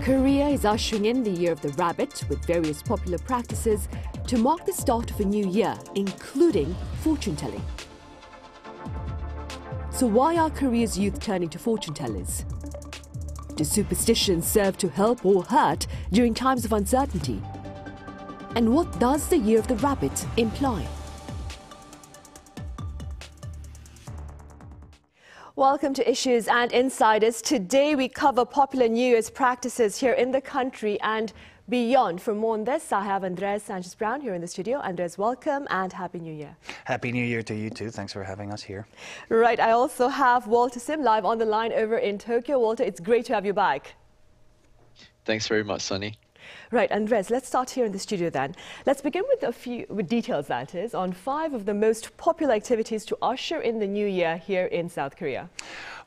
Korea is ushering in the Year of the Rabbit with various popular practices to mark the start of a new year, including fortune-telling. So why are Korea's youth turning to fortune-tellers? Do superstitions serve to help or hurt during times of uncertainty? And what does the Year of the Rabbit imply? Welcome to Issues and Insiders. Today we cover popular New Year's practices here in the country and beyond. For more on this, I have Andres Sanchez Braun here in the studio. Andres, welcome and Happy New Year. Happy New Year to you too. Thanks for having us here. Right, I also have Walter Sim live on the line over in Tokyo. Walter, it's great to have you back. Thanks very much, Sunny. Right, Andres, let's start here in the studio then. Let's begin with a few details, that is, on 5 of the most popular activities to usher in the new year here in South Korea.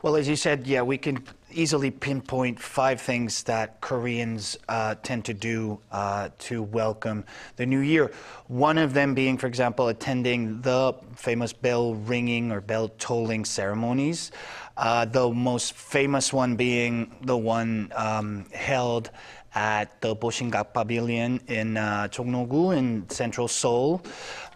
Well, as you said, yeah, we can easily pinpoint 5 things that Koreans tend to do to welcome the new year. One of them being, for example, attending the famous bell ringing or bell tolling ceremonies. The most famous one being the one held at the Boshingak Pavilion in Chongno-gu in central Seoul.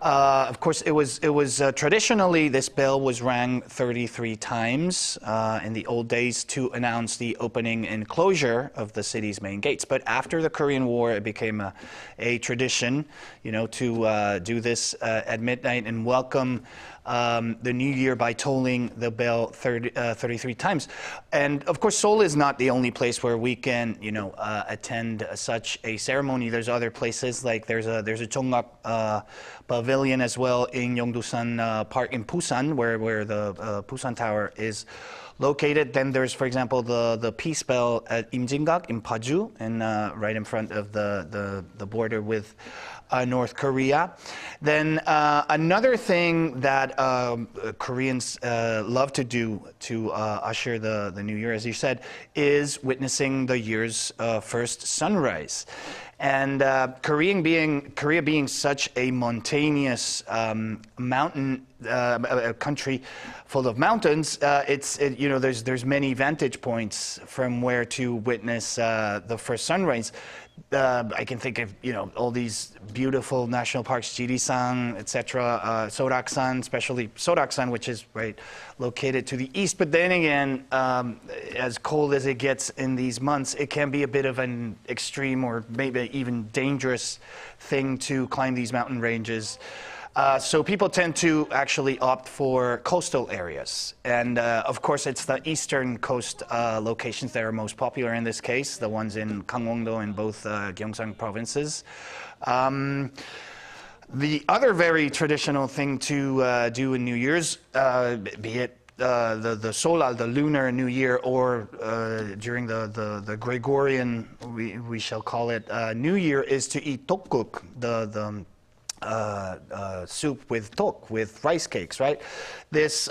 Of course, it was traditionally this bell was rang 33 times in the old days to announce the opening and closure of the city's main gates. But after the Korean War, it became a tradition, you know, to do this at midnight and welcome the new year by tolling the bell 33 times. And of course, Seoul is not the only place where we can, you know, attend such a ceremony. There's other places, like there's a Chonggak Pavilion as well in Yeongdusan Park in Busan, where the Busan Tower is located. Then there's, for example, the Peace Bell at Imjingak in Paju, and right in front of the border with North Korea. Then another thing that Koreans love to do to usher the new year, as you said, is witnessing the year's first sunrise. And Korea being such a mountainous mountain country full of mountains, you know, there's many vantage points from where to witness the first sunrise. I can think of, you know, all these beautiful national parks, Jirisang, etc., Soraksan, especially Soraksan, which is right located to the east. But then again, as cold as it gets in these months, it can be a bit of an extreme or maybe even dangerous thing to climb these mountain ranges. So people tend to actually opt for coastal areas. And of course, it's the eastern coast locations that are most popular in this case, the ones in Gangwon-do and both Gyeongsang provinces. The other very traditional thing to do in New Year's, be it the Solal, the Lunar New Year, or during the Gregorian, we shall call it, New Year, is to eat tteokguk, the soup with tok, with rice cakes, right? These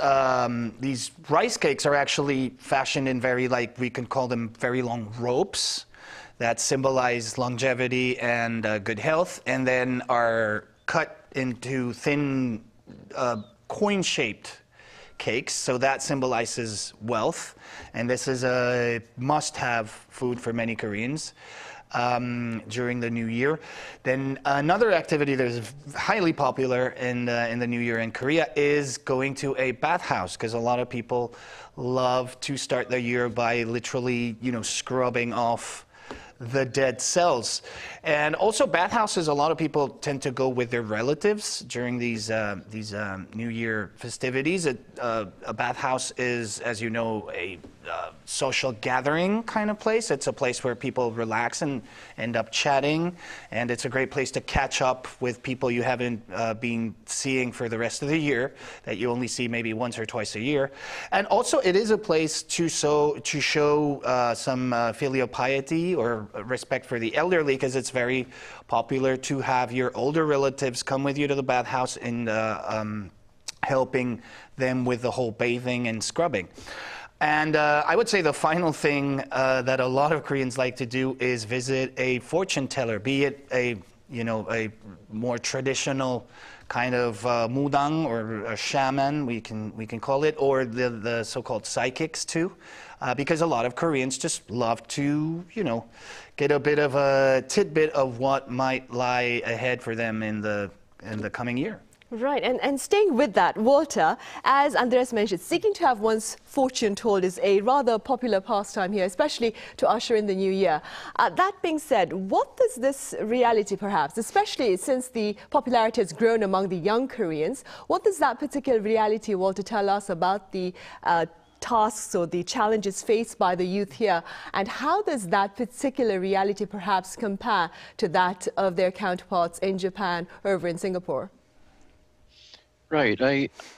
rice cakes are actually fashioned in very, like, we can call them very long ropes that symbolize longevity and good health, and then are cut into thin coin-shaped cakes, so that symbolizes wealth, and this is a must-have food for many Koreans during the new year. Then another activity that is highly popular in the new year in Korea is going to a bathhouse, because a lot of people love to start the year by literally, you know, scrubbing off the dead cells. And also bathhouses, a lot of people tend to go with their relatives during these New Year festivities. A bathhouse is, as you know, a social gathering kind of place. It's a place where people relax and end up chatting, and it's a great place to catch up with people you haven't been seeing for the rest of the year, that you only see maybe once or twice a year. And also it is a place to show some filial piety or respect for the elderly, because it's very popular to have your older relatives come with you to the bathhouse and helping them with the whole bathing and scrubbing. And I would say the final thing that a lot of Koreans like to do is visit a fortune teller, be it a more traditional kind of mudang or a shaman, we can call it, or the so-called psychics too. because a lot of Koreans just love to, get a bit of a tidbit of what might lie ahead for them in the coming year. Right, and staying with that, Walter, as Andres mentioned, seeking to have one's fortune told is a rather popular pastime here, especially to usher in the new year. That being said, what does this reality perhaps, especially since the popularity has grown among the young Koreans, what does that particular reality, Walter, tell us about the tasks or the challenges faced by the youth here, and how does that particular reality perhaps compare to that of their counterparts in Japan or over in Singapore? Right.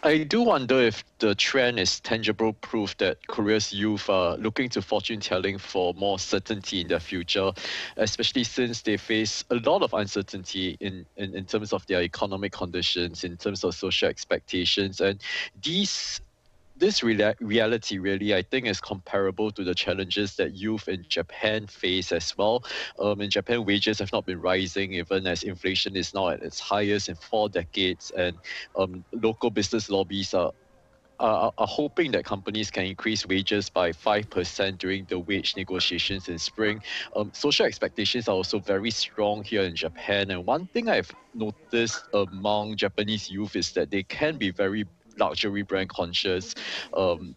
I do wonder if the trend is tangible proof that Korea's youth are looking to fortune telling for more certainty in their future, especially since they face a lot of uncertainty in terms of their economic conditions, in terms of social expectations. And this reality really, I think, is comparable to the challenges that youth in Japan face as well. In Japan, wages have not been rising, even as inflation is now at its highest in 4 decades, and local business lobbies are hoping that companies can increase wages by 5% during the wage negotiations in spring. Social expectations are also very strong here in Japan, and one thing I've noticed among Japanese youth is that they can be very luxury brand conscious,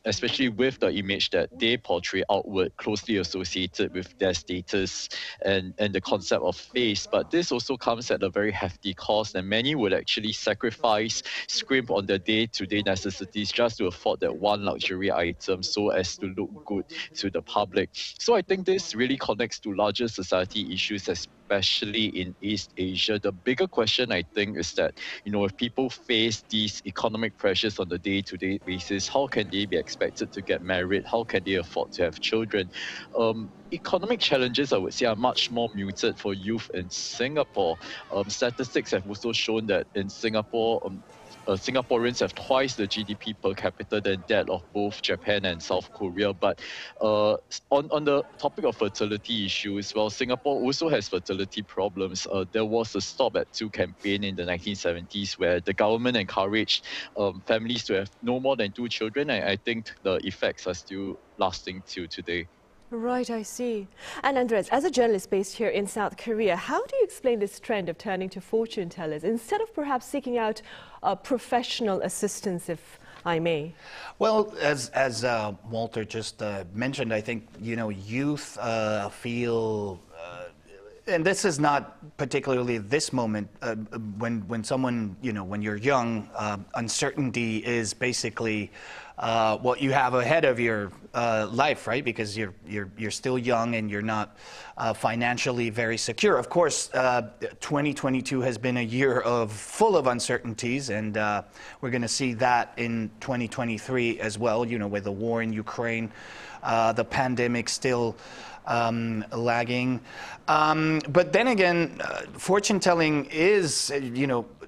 especially with the image that they portray outward, closely associated with their status and the concept of face. But this also comes at a very hefty cost, and many would actually scrimp on their day-to-day necessities just to afford that one luxury item so as to look good to the public. So I think this really connects to larger society issues, especially in East Asia. The bigger question, I think, is that, if people face these economic pressures on the day-to-day basis, how can they be expected to get married? How can they afford to have children? Economic challenges, I would say, are much more muted for youth in Singapore. Statistics have also shown that in Singapore, Singaporeans have twice the GDP per capita than that of both Japan and South Korea. But on the topic of fertility issues, well, Singapore also has fertility problems. There was a Stop at 2 campaign in the 1970s where the government encouraged families to have no more than 2 children. And I think the effects are still lasting till today. Right, I see. And Andres, as a journalist based here in South Korea, how do you explain this trend of turning to fortune tellers instead of perhaps seeking out professional assistance, if I may? Well, as Walter just mentioned, I think, youth feel, and this is not particularly this moment, when someone, when you're young, uncertainty is basically what you have ahead of your life, right? Because you're still young and you're not financially very secure. Of course, 2022 has been a year full of uncertainties, and we're going to see that in 2023 as well. With the war in Ukraine, the pandemic still lagging. But then again, fortune telling is,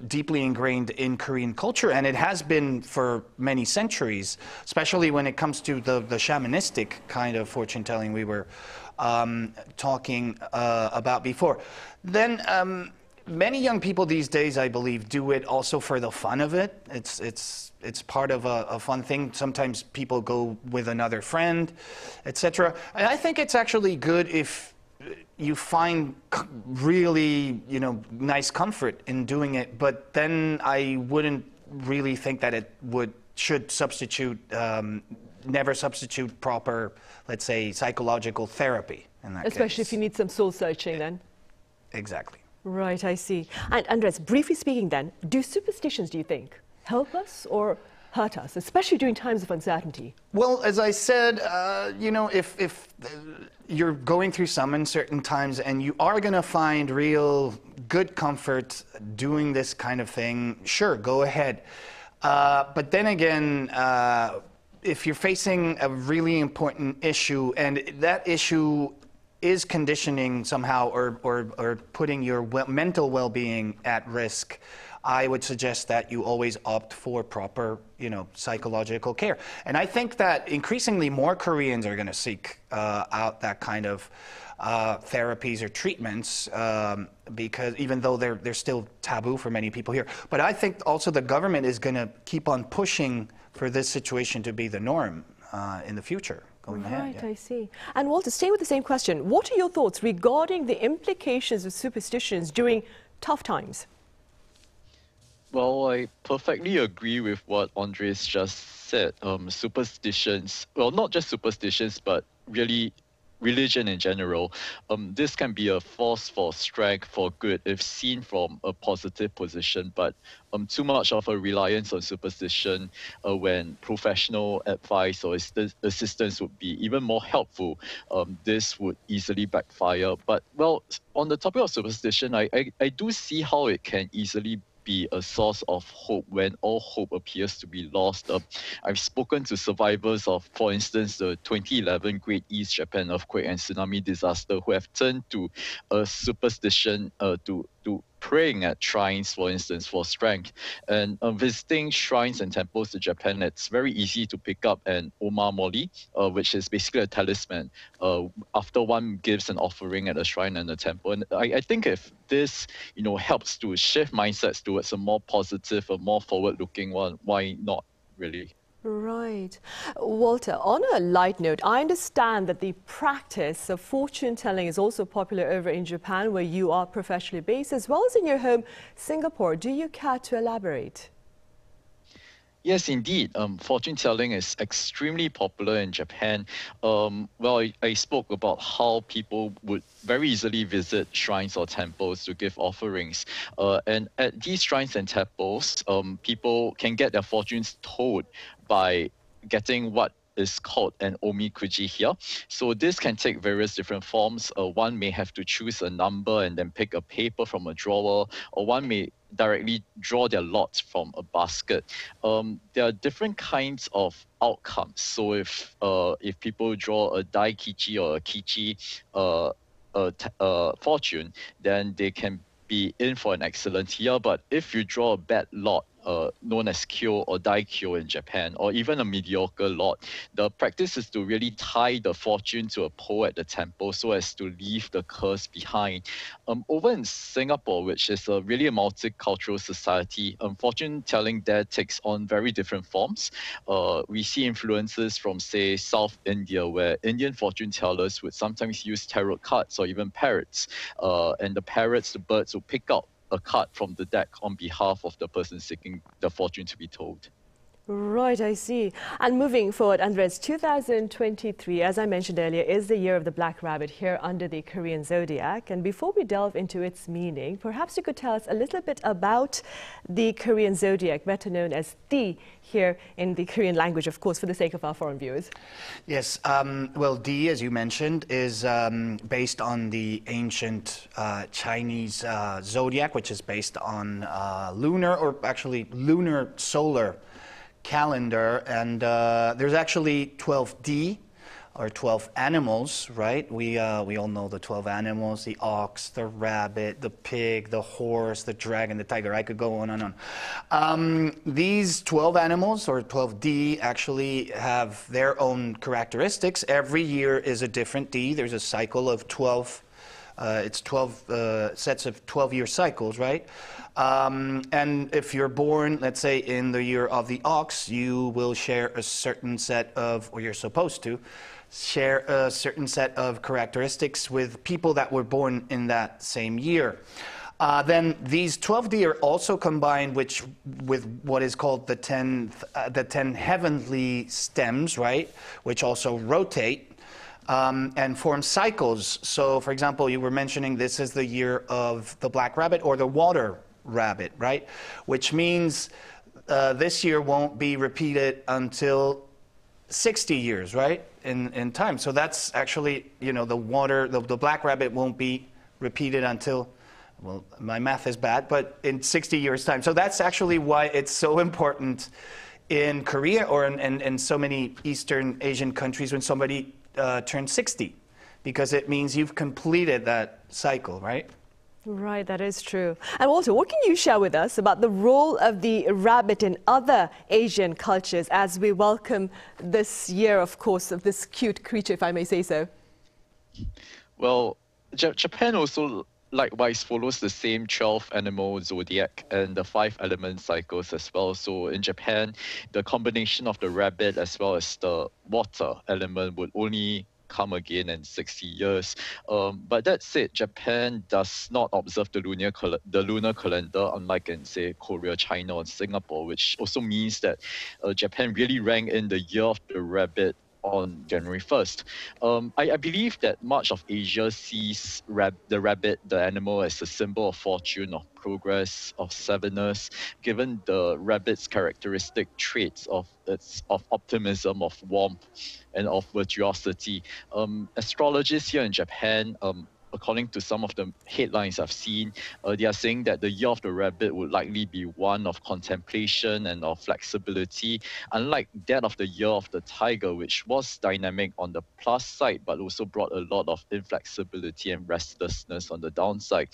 deeply ingrained in Korean culture, and it has been for many centuries, especially when it comes to the shamanistic kind of fortune telling we were talking about before. Then many young people these days, I believe, do it also for the fun of it. It's part of a fun thing. Sometimes people go with another friend, etc. And I think it's actually good if you find really, nice comfort in doing it. But then I wouldn't really think that it should substitute, never substitute proper, let's say, psychological therapy in that Especially case. if you need some soul searching then. Exactly. Right, I see. And Andres, briefly speaking then, do superstitions, do you think, help us or hurt us, especially during times of uncertainty? Well, as I said, if you're going through some uncertain times and you are going to find real good comfort doing this kind of thing, sure, go ahead. But then again, if you're facing a really important issue and that issue is conditioning somehow or putting your mental well-being at risk, I would suggest that you always opt for proper, psychological care. And I think that increasingly more Koreans are going to seek out that kind of therapies or treatments, because even though they're still taboo for many people here. But I think also the government is going to keep on pushing for this situation to be the norm in the future. going ahead. Right, I see. And Walter, stay with the same question. What are your thoughts regarding the implications of superstitions during tough times? Well, I perfectly agree with what Andres just said. Superstitions, well, not just superstitions, but really religion in general. This can be a force for strength, for good, if seen from a positive position. But too much of a reliance on superstition when professional advice or assistance would be even more helpful, this would easily backfire. But, well, on the topic of superstition, I do see how it can easily be a source of hope when all hope appears to be lost. I've spoken to survivors of, for instance, the 2011 Great East Japan earthquake and tsunami disaster who have turned to a superstition to praying at shrines, for instance, for strength. And visiting shrines and temples in Japan, it's very easy to pick up an omamori, which is basically a talisman, after one gives an offering at a shrine and a temple. And I think if this, helps to shift mindsets towards a more positive, a more forward-looking one, why not, really? Right. Walter, on a light note, I understand that the practice of fortune telling is also popular over in Japan, where you are professionally based, as well as in your home, Singapore. Do you care to elaborate? Yes, indeed. Fortune telling is extremely popular in Japan. Well, I spoke about how people would very easily visit shrines or temples to give offerings. And at these shrines and temples, people can get their fortunes told by getting what is called an omikuji here. So this can take various different forms. One may have to choose a number and then pick a paper from a drawer, or one may directly draw their lots from a basket. There are different kinds of outcomes. So if people draw a daikichi or a kichi fortune, then they can be in for an excellent year. But if you draw a bad lot, known as kyo or daikyo in Japan, or even a mediocre lot, the practice is to really tie the fortune to a pole at the temple so as to leave the curse behind. Over in Singapore, which is really a multicultural society, fortune telling there takes on very different forms. We see influences from, say, South India, where Indian fortune tellers would sometimes use tarot cards or even parrots. And the parrots, the birds, will pick out a card from the deck on behalf of the person seeking the fortune to be told. Right, I see. And moving forward, Andres, 2023, as I mentioned earlier, is the year of the Black Rabbit here under the Korean zodiac. And before we delve into its meaning, perhaps you could tell us a little bit about the Korean zodiac, better known as Ti here in the Korean language, of course, for the sake of our foreign viewers. Yes, well, Di, as you mentioned, is based on the ancient Chinese zodiac, which is based on lunar, or actually lunar solar calendar. And there's actually 12 D, or 12 animals, right? We all know the 12 animals: the ox, the rabbit, the pig, the horse, the dragon, the tiger. I could go on and on. These 12 animals, or 12 D, actually have their own characteristics. Every year is a different D. There's a cycle of 12. It's 12 sets of 12-year cycles, right? And if you're born, let's say, in the year of the ox, you will share a certain set of, or you're supposed to, share a certain set of characteristics with people that were born in that same year. Then these 12D are also combined with what is called the 10 heavenly stems, right? Which also rotate. And form cycles. So, for example, you were mentioning this is the year of the black rabbit or the water rabbit, right? Which means this year won't be repeated until 60 years, right? In time. So that's actually, the black rabbit won't be repeated until, well, my math is bad, but in 60 years' time. So that's actually why it's so important in Korea or in so many Eastern Asian countries when somebody turn 60, because it means you've completed that cycle, right? Right, that is true. And Walter, what can you share with us about the role of the rabbit in other Asian cultures as we welcome this year, of course, of this cute creature, if I may say so? Well, Japan also likewise follows the same 12 animal zodiac and the 5 element cycles as well. So in Japan, the combination of the rabbit as well as the water element would only come again in 60 years. But that said, Japan does not observe the lunar calendar, unlike in, say, Korea, China, or Singapore, which also means that Japan really rang in the year of the rabbit on January 1st. I believe that much of Asia sees the rabbit, the animal, as a symbol of fortune, of progress, of severness, given the rabbit's characteristic traits of optimism, of warmth, and of virtuosity. Astrologists here in Japan, according to some of the headlines I've seen, they are saying that the year of the rabbit would likely be one of contemplation and of flexibility, unlike that of the year of the tiger, which was dynamic on the plus side, but also brought a lot of inflexibility and restlessness on the downside.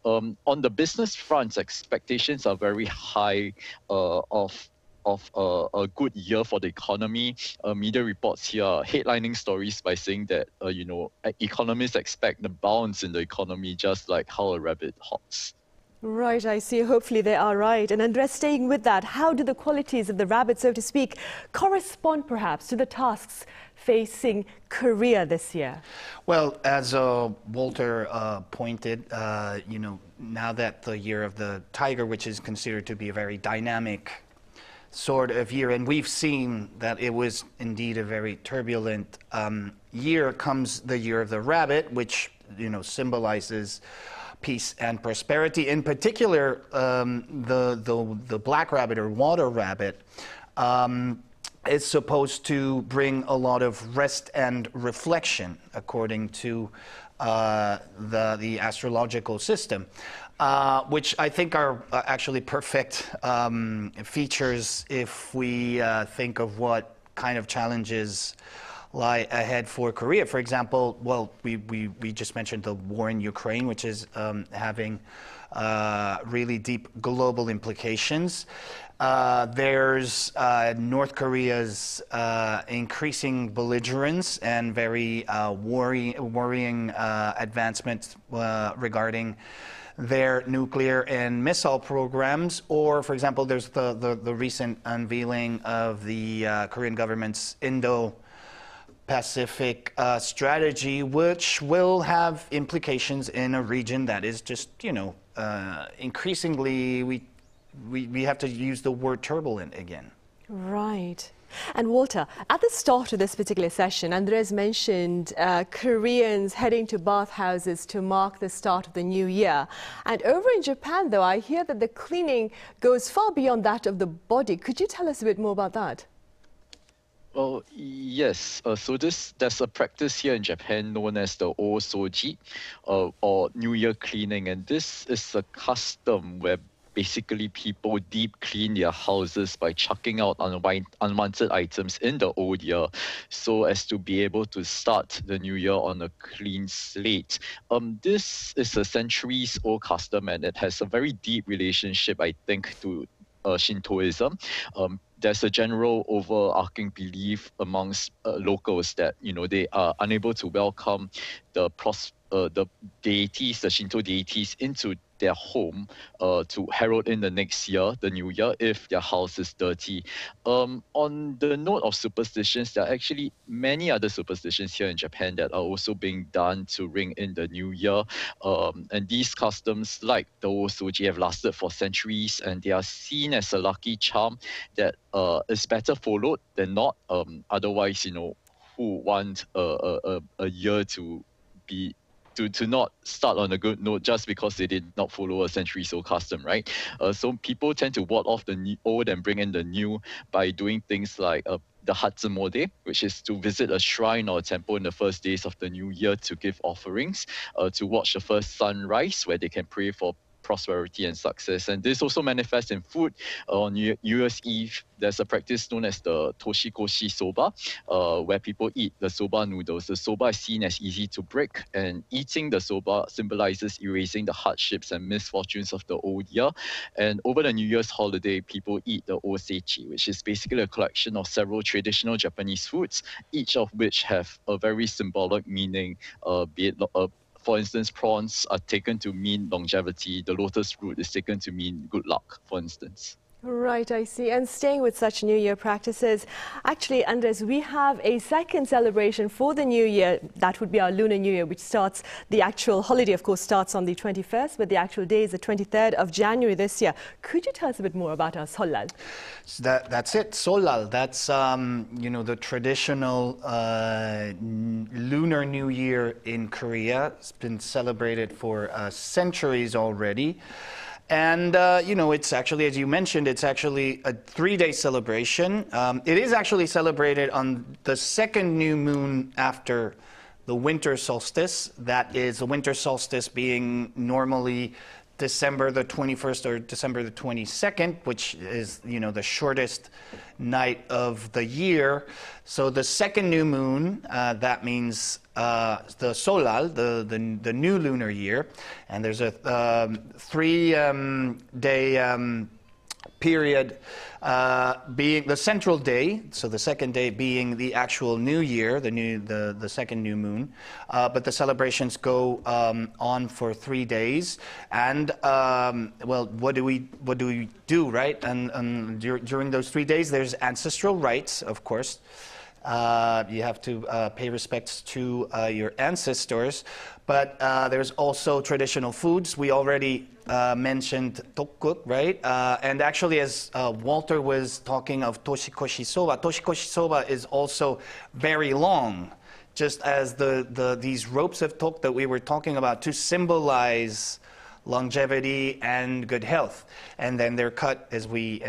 On the business front, expectations are very high of a good year for the economy. Media reports here are headlining stories by saying that economists expect the bounce in the economy, just like how a rabbit hops. Right, I see. Hopefully they are right. And Andres, staying with that, how do the qualities of the rabbit, so to speak, correspond perhaps to the tasks facing Korea this year? Well, as Walter pointed, now that the year of the tiger, which is considered to be a very dynamic sort of year, and we've seen that it was indeed a very turbulent year, comes the year of the rabbit, which symbolizes peace and prosperity. In particular, the black rabbit or water rabbit is supposed to bring a lot of rest and reflection, according to the astrological system. Which I think are actually perfect features if we think of what kind of challenges lie ahead for Korea. For example, well, we just mentioned the war in Ukraine, which is having really deep global implications. There's North Korea's increasing belligerence and very worrying advancements regarding their nuclear and missile programs. Or, for example, there's the recent unveiling of the Korean government's Indo-Pacific strategy, which will have implications in a region that is just, increasingly, we have to use the word turbulent again. Right. And Walter, at the start of this particular session, Andres mentioned Koreans heading to bathhouses to mark the start of the new year. And over in Japan, though, I hear that the cleaning goes far beyond that of the body. Could you tell us a bit more about that? Well, yes. So there's a practice here in Japan known as the osoji, or New Year cleaning. And this is a custom where basically people deep clean their houses by chucking out unwanted items in the old year, so as to be able to start the new year on a clean slate. This is a centuries-old custom, and it has a very deep relationship, I think, to Shintoism. There's a general overarching belief amongst locals that they are unable to welcome the deities, the Shinto deities, into their home to herald in the next year, the new year, if their house is dirty. On the note of superstitions, there are actually many other superstitions here in Japan that are also being done to ring in the new year. And these customs, like the osoji, have lasted for centuries, and they are seen as a lucky charm that is better followed than not. Otherwise, who want a year to be to not start on a good note just because they did not follow a centuries-old custom, right? So people tend to ward off the old and bring in the new by doing things like the Hatsumode, which is to visit a shrine or a temple in the first days of the new year to give offerings, to watch the first sunrise, where they can pray for prosperity and success. And this also manifests in food. On New Year's Eve, there's a practice known as the toshikoshi soba, where people eat the soba noodles. The soba is seen as easy to break, and eating the soba symbolizes erasing the hardships and misfortunes of the old year. And over the New Year's holiday, people eat the osechi, which is basically a collection of several traditional Japanese foods, each of which have a very symbolic meaning, be it For instance, prawns are taken to mean longevity. The lotus root is taken to mean good luck, for instance. Right, I see. And staying with such New Year practices, actually, Andres, we have a second celebration for the New Year. That would be our Lunar New Year, which starts, the actual holiday, of course, starts on the 21st, but the actual day is the 23rd of January this year. Could you tell us a bit more about our Solal? So that's it, Solal. That's, you know, the traditional Lunar New Year in Korea. It's been celebrated for centuries already. And, you know, it's actually, as you mentioned, it's actually a 3-day celebration. It is actually celebrated on the second new moon after the winter solstice. That is the winter solstice being normally December the 21st or December the 22nd, which is, you know, the shortest night of the year. So the second new moon, that means the Solal, the new lunar year, and there's a 3-day period being the central day, so the second day being the actual new year, the second new moon, but the celebrations go on for 3 days. And well, what do we do, right? And during those 3 days, there's ancestral rites, of course. You have to pay respects to your ancestors, but there's also traditional foods. We already mentioned tteokguk, right? And actually, as Walter was talking of toshikoshi soba is also very long, just as these ropes of tok that we were talking about, to symbolize longevity and good health. And then they're cut, as we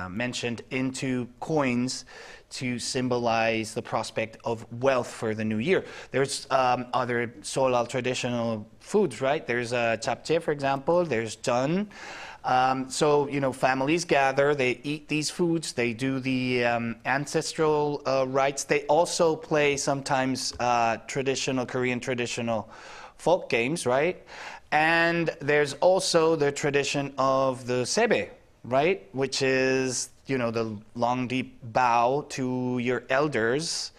mentioned, into coins to symbolize the prospect of wealth for the new year. There's other Solal traditional foods, right? There's japchae, for example. There's jeon. So, you know, families gather, they eat these foods, they do the ancestral rites. They also play sometimes Korean traditional folk games, right? And there's also the tradition of the sebe, right? Which is, you know, the long, deep bow to your elders.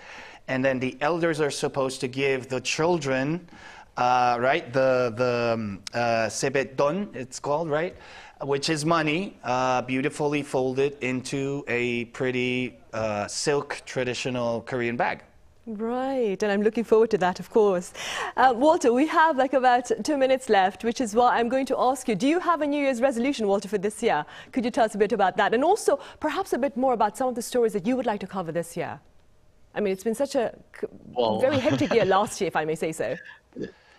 And then the elders are supposed to give the children, right, the sebetdon, it's called, right? Which is money, beautifully folded into a pretty silk traditional Korean bag. Right, and I'm looking forward to that, of course. Walter, we have like about 2 minutes left, which is why I'm going to ask you, do you have a New Year's resolution, Walter, for this year? Could you tell us a bit about that? And also, perhaps a bit more about some of the stories that you would like to cover this year. I mean, it's been such a very hectic year last year, if I may say so.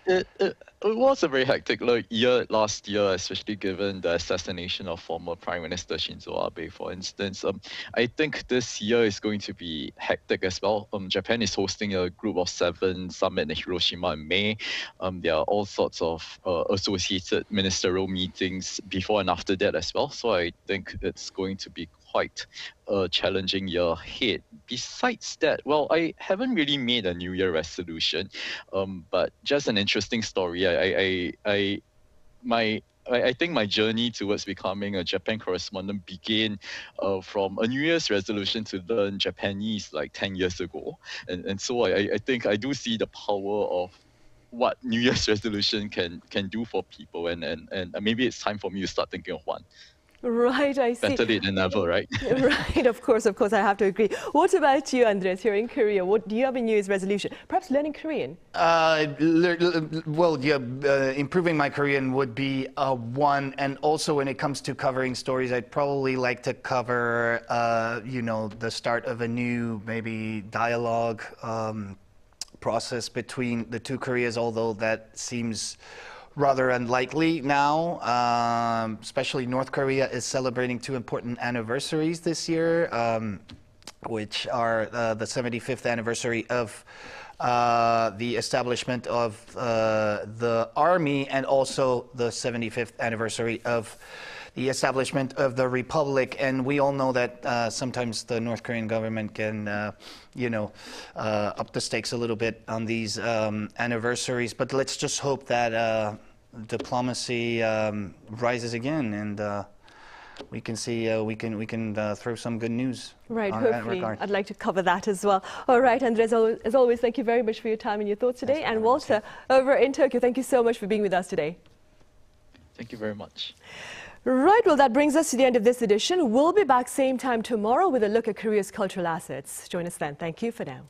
It was a very hectic year last year, especially given the assassination of former Prime Minister Shinzo Abe, for instance. I think this year is going to be hectic as well. Japan is hosting a Group of 7 summit in Hiroshima in May. There are all sorts of associated ministerial meetings before and after that as well. So I think it's going to be quite a challenging year ahead. Besides that, well, I haven't really made a New Year resolution, but just an interesting story. I think my journey towards becoming a Japan correspondent began from a New Year's resolution to learn Japanese like 10 years ago. And so I think I do see the power of what New Year's resolution can do for people. And maybe it's time for me to start thinking of one. Right, I see. Better late than never, right? Right, of course, I have to agree. What about you, Andres? You're in Korea. What do you have a New Year's resolution? Perhaps learning Korean? Well, yeah, improving my Korean would be one. And also when it comes to covering stories, I'd probably like to cover, you know, the start of a new, maybe dialogue process between the two Koreas, although that seems rather unlikely now, especially North Korea is celebrating 2 important anniversaries this year, which are the 75th anniversary of the establishment of the army, and also the 75th anniversary of the establishment of the republic. And we all know that sometimes the North Korean government can, you know, up the stakes a little bit on these anniversaries. But let's just hope that diplomacy rises again, and we can see we can throw some good news. Right, on that hopefully. regard. I'd like to cover that as well. All right, Andres, as always, thank you very much for your time and your thoughts today. And Walter, over in Tokyo, thank you so much for being with us today. Thank you very much. Right, well, that brings us to the end of this edition. We'll be back same time tomorrow with a look at Korea's cultural assets. Join us then. Thank you for now.